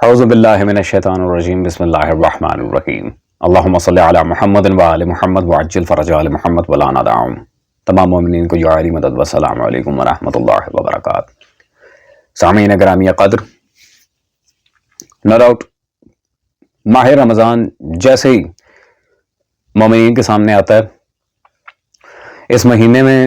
اعوذ باللہ من الشیطان الرجیم بسم اللہ الرحمن الرحیم اللہم صلی علی محمد وآل محمد وعجل فرج آل محمد ولا ندعهم تمام مومنین کو یا علی مدد والسلام علیکم ورحمۃ اللہ وبرکاتہ۔ سامعین گرامی قدر، نو ڈاؤٹ ماہ رمضان جیسے ہی مومنین کے سامنے آتا ہے، اس مہینے میں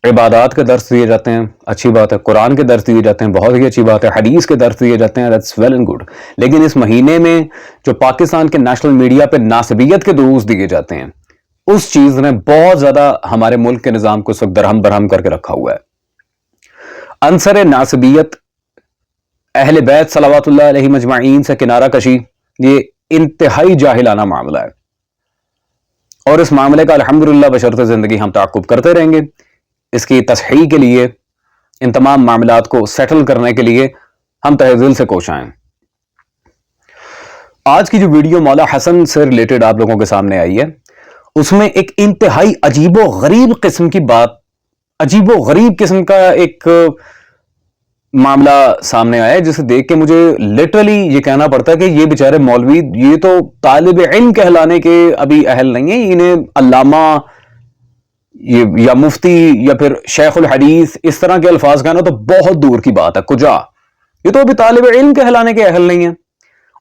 عبادات کے درس دیے جاتے ہیں، اچھی بات ہے، قرآن کے درس دیے جاتے ہیں، بہت ہی اچھی بات ہے، حدیث کے درس دیے جاتے ہیں، that's well and good۔ لیکن اس مہینے میں جو پاکستان کے نیشنل میڈیا پہ ناسبیت کے دروس دیے جاتے ہیں، اس چیز نے بہت زیادہ ہمارے ملک کے نظام کو اس وقت درہم برہم کر کے رکھا ہوا ہے۔ عنصر ناسبیت، اہل بیت صلوات اللہ علیہ مجمعین سے کنارہ کشی، یہ انتہائی جاہلانہ معاملہ ہے، اور اس معاملے کا الحمدللہ بشرط زندگی ہم تعاقب کرتے رہیں گے۔ اس کی تصحیح کے لیے، ان تمام معاملات کو سیٹل کرنے کے لیے ہم تہ دل سے کوشاں ہیں۔ آج کی جو ویڈیو مولا حسن سے ریلیٹڈ آپ لوگوں کے سامنے آئی ہے، اس میں ایک انتہائی عجیب و غریب قسم کی بات، عجیب و غریب قسم کا ایک معاملہ سامنے آیا ہے، جسے دیکھ کے مجھے لٹرلی یہ کہنا پڑتا ہے کہ یہ بیچارے مولوی، یہ تو طالب علم کہلانے کے ابھی اہل نہیں ہیں، انہیں علامہ یا مفتی یا پھر شیخ الحدیث اس طرح کے الفاظ کہنا تو بہت دور کی بات ہے۔ کجا، یہ تو ابھی طالب علم کہلانے کے اہل نہیں ہیں۔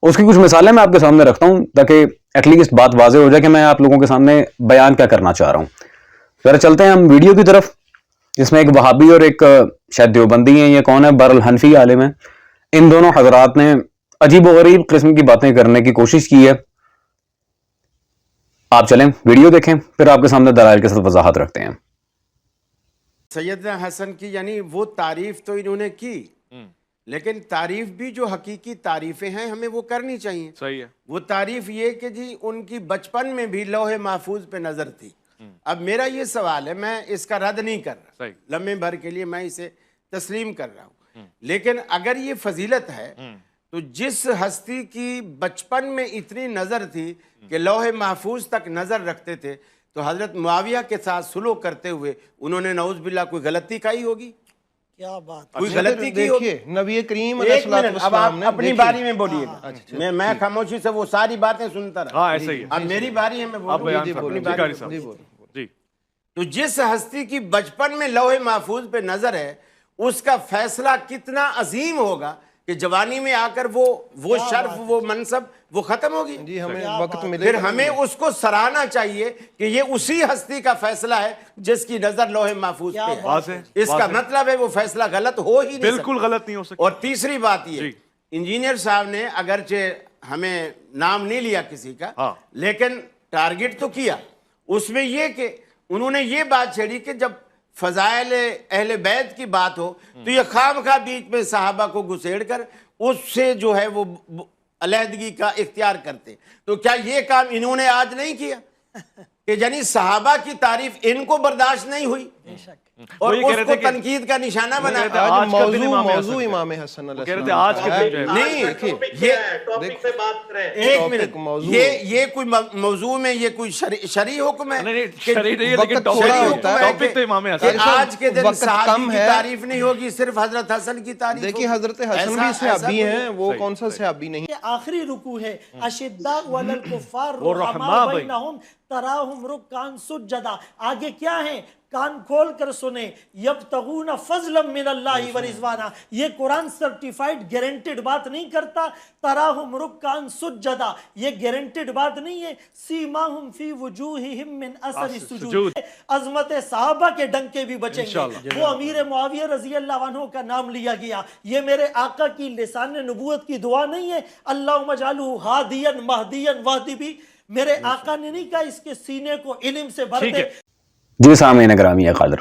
اس کی کچھ مثالیں میں آپ کے سامنے رکھتا ہوں تاکہ ایٹ لیسٹ بات واضح ہو جائے کہ میں آپ لوگوں کے سامنے بیان کیا کرنا چاہ رہا ہوں۔ ذرا چلتے ہیں ہم ویڈیو کی طرف، جس میں ایک وہابی اور ایک شاید دیوبندی ہیں، یہ کون ہے، بہرالحنفی عالم ہے۔ ان دونوں حضرات نے عجیب و غریب قسم کی باتیں کرنے کی کوشش کی ہے۔ آپ چلیں ویڈیو دیکھیں، پھر آپ کے سامنے دلائل کے ساتھ وضاحت رکھتے ہیں۔ سیدنا حسن کی یعنی وہ تعریف تو انہوں نے کی، لیکن تعریف بھی جو حقیقی تعریفیں ہیں ہمیں وہ کرنی چاہیے۔ صحیح ہے۔ وہ تعریف یہ کہ جی ان کی بچپن میں بھی لوح محفوظ پہ نظر تھی۔ اب میرا یہ سوال ہے، میں اس کا رد نہیں کر رہا، لمحے بھر کے لیے میں اسے تسلیم کر رہا ہوں، لیکن اگر یہ فضیلت ہے تو جس ہستی کی بچپن میں اتنی نظر تھی کہ لوح محفوظ تک نظر رکھتے تھے، تو حضرت معاویہ کے ساتھ سلوک کرتے ہوئے انہوں نے نعوذ باللہ کوئی غلطی کہی ہوگی؟ کیا بات، کوئی غلطی کی ہوگی؟ نبی کریم علیہ ایک الصلوۃ منٹ، اب والسلام آپ نے اپنی باری میں بولیے گا، میں خاموشی سے وہ ساری باتیں سنتا رہا۔ ہاں ایسا ہی ہے، اب میری باری ہے، میں بولوں اپنی باری میں۔ جی۔ تو جس ہستی کی بچپن میں لوح محفوظ پہ نظر ہے، اس کا فیصلہ کتنا عظیم ہوگا کہ جوانی میں آ کر وہ شرف، وہ منصب وہ ختم ہوگی۔ جی، ہمیں وقت ملے پھر ہمیں اس کو سراہنا چاہیے کہ یہ اسی ہستی کا فیصلہ ہے جس کی نظر لوح محفوظ پہ ہے۔ اس کا مطلب ہے وہ فیصلہ غلط ہو ہی نہیں سکتا، بالکل غلط نہیں ہو سکتا۔ اور تیسری بات یہ، انجینئر صاحب نے اگرچہ ہمیں نام نہیں لیا کسی کا، لیکن ٹارگٹ تو کیا۔ اس میں یہ کہ انہوں نے یہ بات چھیڑی کہ جب فضائل اہل بیت کی بات ہو تو یہ خواہ بیچ میں صحابہ کو گھسیڑ کر اس سے جو ہے وہ علیحدگی کا اختیار کرتے۔ تو کیا یہ کام انہوں نے آج نہیں کیا کہ یعنی صحابہ کی تعریف ان کو برداشت نہیں ہوئی اور اس کو تنقید کا نشانہ بنا؟ آج موضوع امام حسن علیہ السلام نہیں، ایک منٹ، یہ کوئی موضوع میں یہ کوئی شرعی حکم ہے کہ آج کے دن صحابی کی تعریف نہیں ہوگی، صرف حضرت حسن کی تعریف ہوگی؟ دیکھیں حضرت حسن بھی صحابی ہیں، وہ کون سا صحابی نہیں؟ یہ آخری رکوع ہے، اشداء علی الکفار رحماء بینہم تراہم رکعا سجدا۔ آگے کیا ہے؟ کان کھول کر سنیں، یبتغون فضلا من اللہ ورضوانا۔ یہ قرآن سرٹیفائیڈ گارنٹیڈ بات نہیں کرتا تراہم رکعا سجدا، یہ گارنٹیڈ بات نہیں ہے سیماہم فی وجوہہم من اثر السجود۔ عظمت صحابہ کے ڈنکے بھی بچیں گے۔ وہ امیر معاویہ رضی اللہ عنہ کا نام لیا گیا، یہ میرے آقا کی لسان نبوت کی دعا نہیں ہے، اللہم اجعلہ ہادیا مہدیا واہدی بھی۔ میرے آقا نے نہیں کہا اس کے سینے کو علم سے بھر دے۔ جی سامعین گرامی قدر،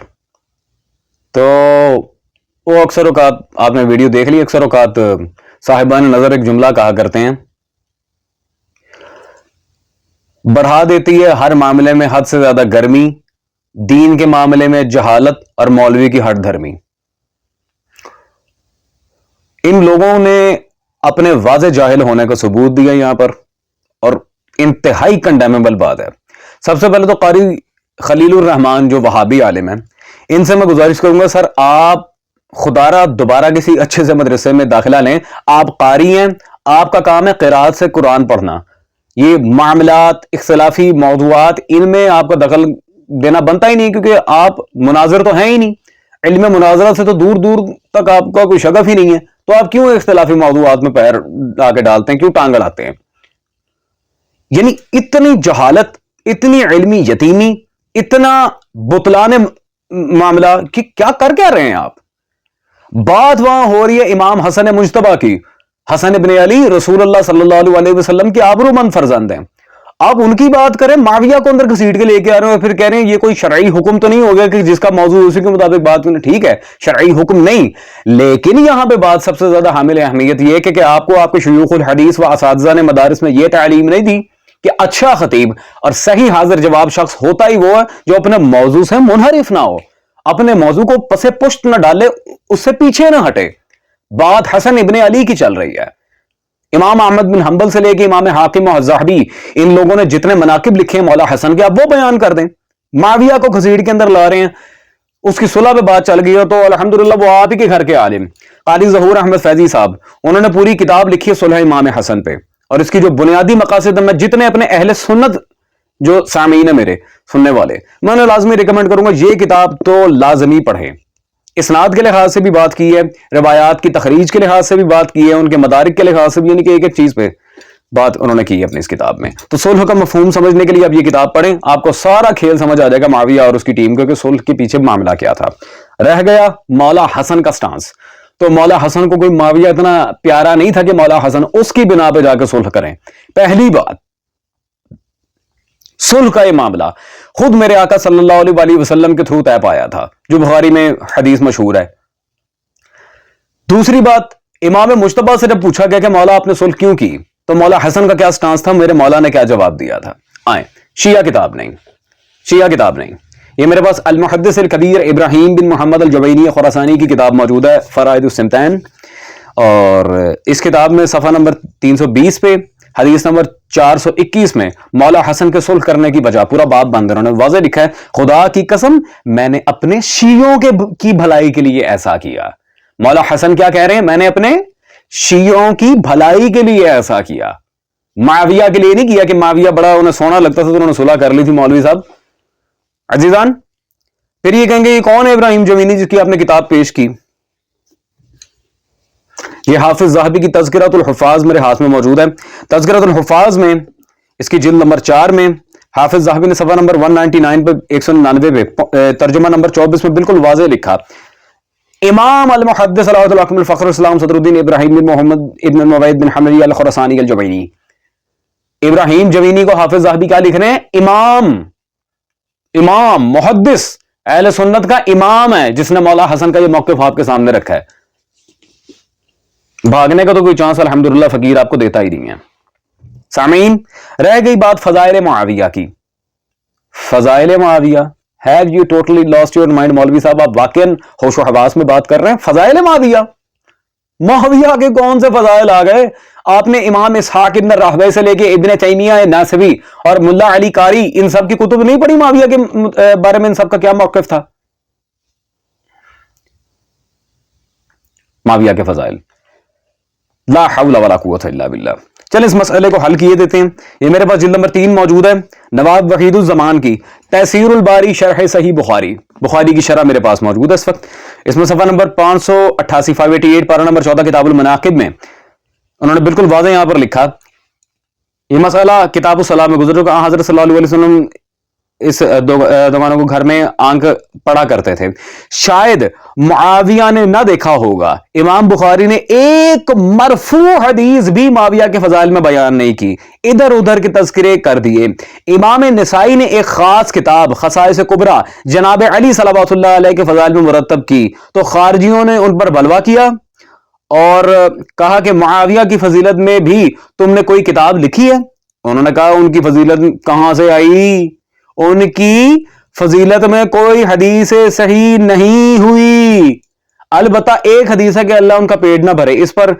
تو وہ اکثر اوقات آپ نے ویڈیو دیکھ لی، اکثر اوقات صاحبان نظر ایک جملہ کہا کرتے ہیں، بڑھا دیتی ہے ہر معاملے میں حد سے زیادہ گرمی، دین کے معاملے میں جہالت اور مولوی کی ہٹ دھرمی۔ ان لوگوں نے اپنے واضح جاہل ہونے کا ثبوت دیا یہاں پر، اور انتہائی کنڈیمیبل بات ہے۔ سب سے پہلے تو قاری خلیل الرحمان جو وہابی عالم ہیں، ان سے میں گزارش کروں گا، سر آپ خدارہ دوبارہ کسی اچھے سے مدرسے میں داخلہ لیں. آپ قاری ہیں, آپ کا کام ہے قرات سے قرآن پڑھنا. یہ معاملات, اختلافی موضوعات, ان میں آپ کا دخل دینا بنتا ہی نہیں, کیونکہ آپ مناظر تو ہیں ہی نہیں. علم مناظرہ سے تو دور دور تک آپ کا کوئی شغف ہی نہیں ہے, تو آپ کیوں اختلافی موضوعات میں پیر لا کے ڈالتے ہیں, کیوں ٹانگ اڑاتے ہیں؟ یعنی اتنی جہالت, اتنی علمی یتیمی, اتنا بطلان معاملہ کہ کیا کر رہے ہیں آپ. بات وہاں ہو رہی ہے امام حسن مجتبیٰ کی. حسن ابن علی رسول اللہ صلی اللہ علیہ وسلم کے آبرو مند فرزند ہیں. آپ ان کی بات کریں, معاویہ کو اندر گھسیٹ کے لے کے آ رہے ہیں, اور پھر کہہ رہے ہیں یہ کوئی شرعی حکم تو نہیں ہو گیا کہ جس کا موضوع اسی کے مطابق بات کریں. ٹھیک ہے, شرعی حکم نہیں, لیکن یہاں پہ بات سب سے زیادہ حامل اہمیت یہ کہ آپ کو آپ کے شیوخ الحدیث و اساتذہ نے مدارس میں یہ تعلیم نہیں دی کہ اچھا خطیب اور صحیح حاضر جواب شخص ہوتا ہی وہ ہے جو اپنے موضوع سے منحرف نہ ہو, اپنے موضوع کو پس پشت نہ ڈالے, اس سے پیچھے نہ ہٹے. بات حسن ابن علی کی چل رہی ہے. امام احمد بن حنبل سے لے کے امام حاکم اور زاہبی, ان لوگوں نے جتنے مناقب لکھے ہیں مولا حسن کے, آپ وہ بیان کر دیں. معاویہ کو گھسیٹ کے اندر لا رہے ہیں, اس کی صلح پہ بات چل گئی ہے تو الحمدللہ وہ آپ ہی کے گھر کے عالم قاضی ظہور احمد فیضی صاحب, انہوں نے پوری کتاب لکھی ہے صلح امام حسن پہ, اور اس کی جو بنیادی مقاصد, میں جتنے اپنے اہل سنت جو سامعین ہیں میرے سننے والے, میں نے لازمی ریکمنڈ کروں گا یہ کتاب تو لازمی پڑھیں. اسناد کے لحاظ سے بھی بات کی ہے, روایات کی تخریج کے لحاظ سے بھی بات کی ہے, ان کے مدارک کے لحاظ سے بھی, یعنی کہ ایک ایک چیز پہ بات انہوں نے کی ہے اپنی اس کتاب میں. تو صلح کا مفہوم سمجھنے کے لیے اب یہ کتاب پڑھیں, آپ کو سارا کھیل سمجھ آ جائے گا معاویہ اور اس کی ٹیم کو کہ صلح کے پیچھے معاملہ کیا تھا. رہ گیا مولا حسن کا سٹانس. تو مولا حسن کو کوئی معاویہ اتنا پیارا نہیں تھا کہ مولا حسن اس کی بنا پہ جا کے صلح کریں. پہلی بات, صلح کا یہ معاملہ خود میرے آقا صلی اللہ علیہ وسلم کے تھرو طے پایا تھا, جو بخاری میں حدیث مشہور ہے. دوسری بات, امام مجتبیٰ سے جب پوچھا گیا کہ مولا آپ نے صلح کیوں کی, تو مولا حسن کا کیا سٹانس تھا, میرے مولا نے کیا جواب دیا تھا. آئیں, شیعہ کتاب نہیں, یہ میرے پاس المحدث الکبیر ابراہیم بن محمد الجوینی خراسانی کی کتاب موجود ہے, فرائض السمتین, اور اس کتاب میں صفحہ نمبر 320 پہ حدیث نمبر 421 میں مولا حسن کے صلح کرنے کی وجہ پورا باب بند انہوں نے واضح لکھا ہے, خدا کی قسم میں نے اپنے شیعوں کی بھلائی کے لیے ایسا کیا. مولا حسن کیا کہہ رہے ہیں, میں نے اپنے شیعوں کی بھلائی کے لیے ایسا کیا, معاویہ کے لیے نہیں کیا کہ معاویہ بڑا انہیں سونا لگتا تھا تو انہوں نے صلح کر لی تھی. مولوی صاحب عزیزان, پھر یہ کہیں گے یہ کون ہے ابراہیم جوینی جس کی آپ نے کتاب پیش کی؟ یہ حافظ ذہبی کی تذکرۃ الحفاظ میرے ہاتھ میں موجود ہے. تذکرۃ الحفاظ میں اس کی جلد نمبر 4 میں حافظ ذہبی نے صفحہ نمبر 199 پہ 199 پہ ترجمہ نمبر 24 میں بالکل واضح لکھا, امام المحدث صلاح الحکم الفخر اسلام صدر الدین ابراہیم بن محمد ابن موید بن حملی الخراسانی الجوینی. ابراہیم جوینی کو حافظ ذہبی کیا لکھ رہے ہیں؟ امام محدث اہل سنت کا امام ہے, جس نے مولا حسن کا یہ موقف آپ کے سامنے رکھا ہے. بھاگنے کا تو کوئی چانس الحمدللہ فقیر آپ کو دیتا ہی نہیں ہے. سامعین, رہ گئی بات فضائل معاویہ کی. فضائل معاویہ, have you totally lost your mind مولوی صاحب, آپ واقعا ہوش و حواس میں بات کر رہے ہیں؟ فضائل معاویہ کے کون سے فضائل آ گئے؟ آپ نے امام اسحاق ابن راہوی سے لے کے ابن تیمیہ ناصبی اور ملا علی قاری ان سب کی کتب نہیں پڑھی معاویہ کے بارے میں ان سب کا کیا موقف تھا؟ معاویہ کے فضائل, لا حول ولا قوت الا باللہ. چلیں اس مسئلے کو حل کیے دیتے ہیں. یہ میرے پاس جلد نمبر 3 موجود ہے, نواب وحید الزمان کی تیسیر الباری شرح صحیح بخاری کی شرح میرے پاس موجود ہے اس وقت. اس میں صفحہ نمبر 588 پارہ نمبر 14 کتاب المناقب میں انہوں نے بالکل واضح یہاں پر لکھا, یہ مسئلہ کتاب الصلاۃ میں گزر چکا. حضرت صلی اللہ علیہ وسلم اس دوانوں کو گھر میں آنکھ پڑا کرتے تھے. شاید معاویہ نے نہ دیکھا ہوگا, امام بخاری نے ایک مرفوع حدیث بھی معاویہ کے فضائل میں بیان نہیں کی, ادھر ادھر کے تذکرے کر دیے. امام نسائی نے ایک خاص کتاب خصائص کبریٰ جناب علی صلوات اللہ علیہ کے فضائل میں مرتب کی, تو خارجیوں نے ان پر بلوا کیا اور کہا کہ معاویہ کی فضیلت میں بھی تم نے کوئی کتاب لکھی ہے؟ انہوں نے کہا ان کی فضیلت کہاں سے آئی, ان کی فضیلت میں کوئی حدیث صحیح نہیں ہوئی. البتہ ایک حدیث ہے کہ اللہ ان کا پیٹ نہ بھرے, اس پر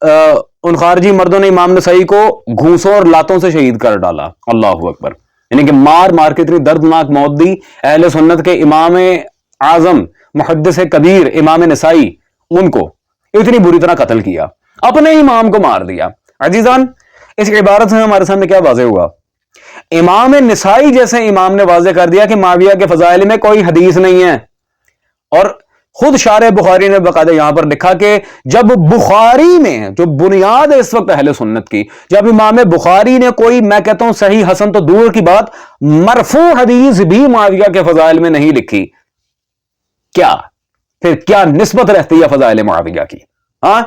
ان خارجی مردوں نے امام نسائی کو گھونسوں اور لاتوں سے شہید کر ڈالا. اللہ اکبر, یعنی کہ مار کے اتنی دردناک موت دی. اہل سنت کے امام اعظم محدث کبیر امام نسائی، ان کو اتنی بری طرح قتل کیا، اپنے امام کو مار دیا۔ عزیزان، اس عبارت سے ہمارے سامنے کیا واضح ہوا؟ امام نسائی جیسے امام نے واضح کر دیا کہ معاویہ کے فضائل میں کوئی حدیث نہیں ہے، اور خود شارح بخاری نے باقاعدہ یہاں پر لکھا کہ جب بخاری میں جو بنیاد ہے اس وقت اہل سنت کی، جب امام بخاری نے کوئی، میں کہتا ہوں صحیح حسن تو دور کی بات، مرفوع حدیث بھی معاویہ کے فضائل میں نہیں لکھی، کیا پھر کیا نسبت رہتی ہے فضائل معاویہ کی؟ ہاں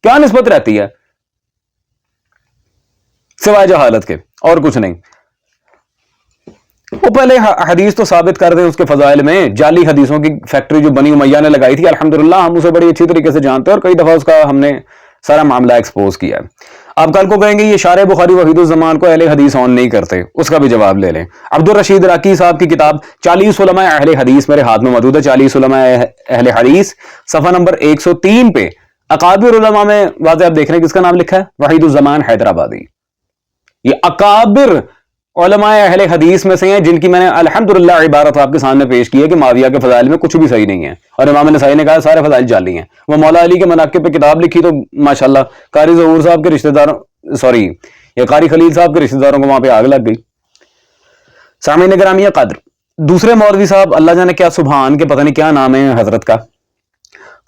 کیا نسبت رہتی ہے سوائے جہالت کے؟ اور کچھ نہیں۔ وہ پہلے حدیث تو ثابت کر دیں اس کے فضائل میں، جعلی حدیثوں کی فیکٹری جو بنی امیہ نے لگائی تھی، الحمدللہ ہم اسے بڑی اچھی طریقے سے جانتے ہیں اور کئی دفعہ اس کا ہم نے سارا معاملہ ایکسپوز کیا ہے۔ آپ کل کو کہیں گے یہ شارح بخاری وحید الزمان کو اہل حدیث آن نہیں کرتے، اس کا بھی جواب لے لیں۔ عبدالرشید راکی صاحب کی کتاب 40 علماء اہل حدیث میرے ہاتھ میں موجود ہے، 40 علماء اہل حدیث، صفحہ نمبر 103 پہ اکابر علماء میں واضح آپ دیکھ رہے ہیں کس کا نام لکھا ہے؟ وحید الزمان حیدرآبادی۔ یہ اکابر علماء اہل حدیث میں سے ہیں جن کی میں نے الحمدللہ عبارت آپ کے سامنے پیش کی ہے کہ معاویہ کے فضائل میں کچھ بھی صحیح نہیں ہے، اور امام نسائی نے کہا سارے فضائل جعلی ہیں۔ وہ مولا علی کے مناقب پہ کتاب لکھی تو ماشاءاللہ قاری ظہور صاحب کے رشتہ داروں، یہ قاری خلیل صاحب کے رشتہ داروں کو وہاں پہ آگ لگ گئی۔ سامعین گرامی قدر، دوسرے مولوی صاحب اللہ جانے کیا سبحان کے پتہ نہیں کیا نام ہے حضرت کا،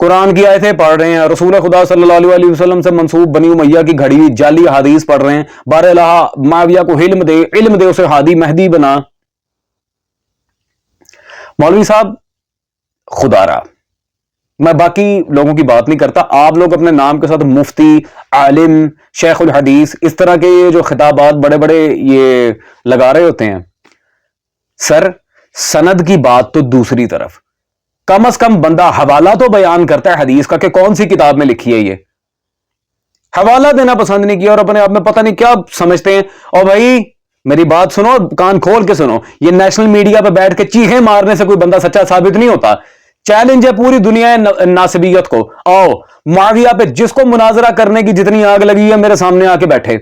قرآن کی آیتیں پڑھ رہے ہیں، رسول خدا صلی اللہ علیہ وسلم سے منسوب بنی امیہ کی گھڑی ہوئی جعلی حدیث پڑھ رہے ہیں، بار الہ معاویہ کو علم دے اسے ہادی مہدی بنا۔ مولوی صاحب خدا را، میں باقی لوگوں کی بات نہیں کرتا، آپ لوگ اپنے نام کے ساتھ مفتی، عالم، شیخ الحدیث اس طرح کے جو خطابات بڑے بڑے یہ لگا رہے ہوتے ہیں، سر سند کی بات تو دوسری طرف، کم از کم بندہ حوالہ تو بیان کرتا ہے حدیث کا کہ کون سی کتاب میں لکھی ہے، یہ حوالہ دینا پسند نہیں کیا اور اپنے آپ میں پتہ نہیں کیا سمجھتے ہیں۔ اور بھائی میری بات سنو، کان کھول کے سنو، یہ نیشنل میڈیا پہ بیٹھ کے چیخیں مارنے سے کوئی بندہ سچا ثابت نہیں ہوتا۔ چیلنج ہے پوری دنیا ناصبیت کو، آؤ معاویہ پہ جس کو مناظرہ کرنے کی جتنی آگ لگی ہے میرے سامنے آ کے بیٹھے،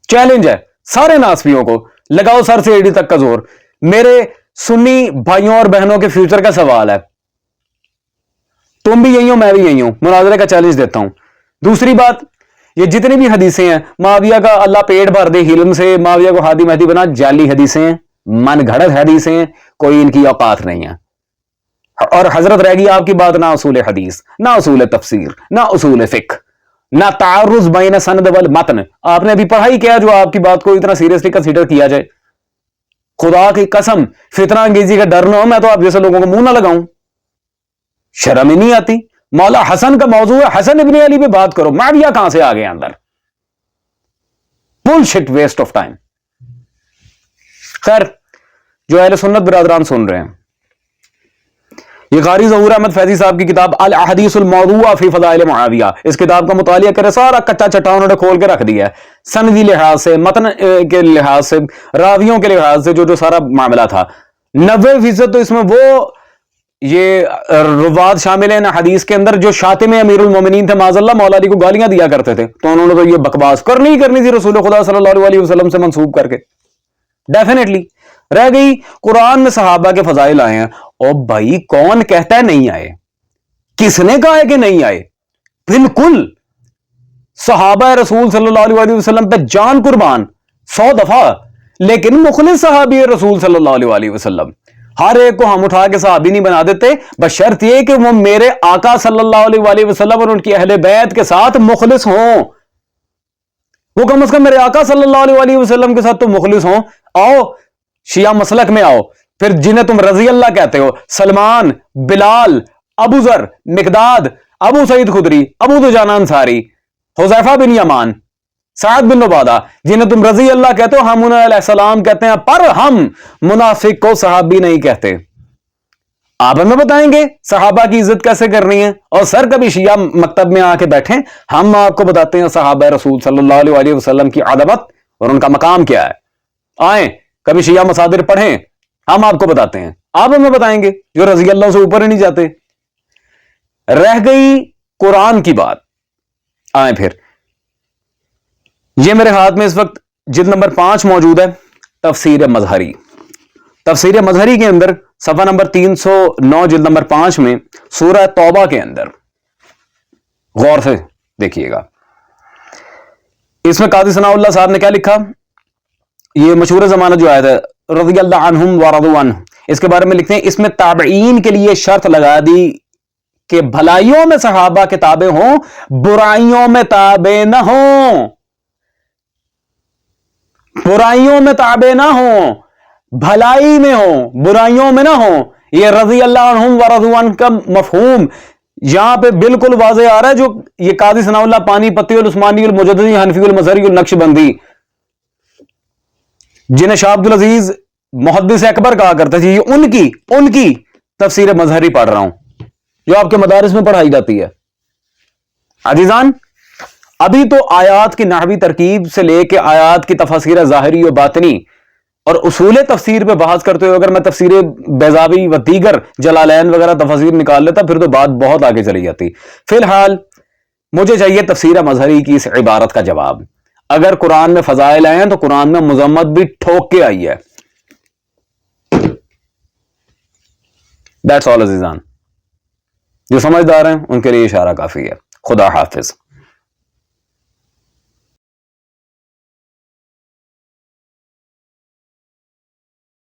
چیلنج ہے سارے ناصبیوں کو، لگاؤ سر سے ایڑی تک کا زور۔ میرے سنی بھائیوں اور بہنوں کے فیوچر کا سوال ہے، تم بھی یہی ہو میں بھی یہی ہوں، مناظرے کا چیلنج دیتا ہوں۔ دوسری بات، یہ جتنی بھی حدیثیں ہیں معاویہ کا اللہ پیٹ بھر دے علم سے، معاویہ کو ہادی مہدی بنا، جعلی حدیثیں ہیں، من گھڑت حدیثیں ہیں، کوئی ان کی اوقات نہیں ہے۔ اور حضرت رہ گئی آپ کی بات، نہ اصول حدیث، نہ اصول تفسیر، نہ اصول فقہ، نہ تعارض بین سند والمتن۔ آپ نے ابھی پڑھائی کیا جو آپ کی بات کو اتنا سیریسلی کنسیڈر کیا جائے؟ خدا کی قسم فتنہ انگیزی کا ڈر نہ ہو، میں تو آپ جیسے لوگوں کو منہ نہ لگاؤں، شرم ہی نہیں آتی۔ مولا حسن کا موضوع ہے، حسن ابن علی پہ بات کرو، معاویہ کہاں سے آ گئے اندر؟ بل شٹ، ویسٹ آف ٹائم۔ خیر، جو اہل سنت برادران سن رہے ہیں، یہ قاری ظہور احمد فیضی صاحب کی کتاب الاحادیث الموضوعہ فی فضائل معاویہ، اس کتاب کا مطالعہ کرے، سارا کچا چٹا انہوں نے کھول کے رکھ دیا ہے، سندی لحاظ سے، متن کے لحاظ سے، راویوں کے لحاظ سے، جو سارا معاملہ تھا 90% تو اس میں وہ یہ رواد شامل ہیں حدیث کے اندر جو شاتم امیر المومنین تھے معاذ اللہ، مولا علی کو گالیاں دیا کرتے تھے، تو انہوں نے تو یہ بکواس کرنی تھی رسول خدا صلی اللہ علیہ وسلم سے منسوب کر کے۔ ڈیفینیٹلی رہ گئی قرآن میں صحابہ کے فضائل آئے ہیں، اور بھائی کون کہتا ہے نہیں آئے؟ کس نے کہا ہے کہ نہیں آئے؟ بالکل صحابہ رسول صلی اللہ علیہ وسلم پہ جان قربان 100 دفعہ، لیکن مخلص صحابی رسول صلی اللہ علیہ وسلم، ہر ایک کو ہم اٹھا کے صحابی نہیں بنا دیتے، بشرط یہ کہ وہ میرے آقا صلی اللہ علیہ وسلم اور ان کی اہل بیت کے ساتھ مخلص ہوں، وہ کم از کم میرے آقا صلی اللہ علیہ وسلم کے ساتھ تو مخلص ہوں۔ آؤ شیعہ مسلک میں آؤ، پھر جنہیں تم رضی اللہ کہتے ہو، سلمان، بلال، ابو ذر، مقداد، ابو سعید خدری، ابو دجانہ انصاری، حذیفہ بن یمان، سعد بن عبادہ، جنہیں تم رضی اللہ کہتے ہو، ہم انہیں علیہ السلام کہتے ہیں، پر ہم منافق کو صحابی نہیں کہتے۔ آپ ہمیں بتائیں گے صحابہ کی عزت کیسے کرنی ہے؟ اور سر کبھی شیعہ مکتب میں آ کے بیٹھیں، ہم آپ کو بتاتے ہیں صحابہ رسول صلی اللہ علیہ وسلم کی عظمت اور ان کا مقام کیا ہے۔ آئیں کبھی شیعہ مصادر پڑھیں، ہم آپ کو بتاتے ہیں، آپ ہمیں بتائیں گے جو رضی اللہ سے اوپر ہی نہیں جاتے۔ رہ گئی قرآن کی بات، آئیں پھر، یہ میرے ہاتھ میں اس وقت جلد نمبر 5 موجود ہے، تفسیر مظہری۔ تفسیر مظہری کے اندر صفحہ نمبر 309 جلد نمبر 5 میں سورہ توبہ کے اندر غور سے دیکھیے گا، اس میں قاضی ثناء اللہ صاحب نے کیا لکھا، یہ مشہور زمانہ جو آیت ہے رضی اللہ عنہم ورضوا عنہ، اس کے بارے میں لکھتے ہیں اس میں تابعین کے لیے شرط لگا دی کہ بھلائیوں میں صحابہ کے تابع ہوں، برائیوں میں تابع نہ ہوں، برائیوں میں تابع نہ ہوں، بھلائی میں ہوں، برائیوں میں نہ ہوں۔ یہ رضی اللہ عنہم ورضوا عنہ کا مفہوم یہاں پہ بالکل واضح آ رہا ہے، جو یہ قاضی ثناء اللہ پانی پتی العثمانی المجددی حنفی المظہری النقشبندی، جنہیں شاہ عبد العزیز محدث اکبر کہا کرتے تھے، یہ ان کی تفسیر مظہری پڑھ رہا ہوں جو آپ کے مدارس میں پڑھائی جاتی ہے۔ عزیزان، ابھی تو آیات کی نحوی ترکیب سے لے کے آیات کی تفاسیر ظاہری و باطنی اور اصول تفسیر پہ بحث کرتے ہوئے اگر میں تفسیر بیضاوی و دیگر جلالین وغیرہ تفاسیر نکال لیتا پھر تو بات بہت آگے چلی جاتی۔ فی الحال مجھے چاہیے تفسیر مظہری کی اس عبارت کا جواب۔ اگر قرآن میں فضائل آئے ہیں تو قرآن میں مذمت بھی ٹھوک کے آئی ہے۔ دیٹس آل عزیزان، جو سمجھدار ہیں ان کے لیے اشارہ کافی ہے۔ خدا حافظ۔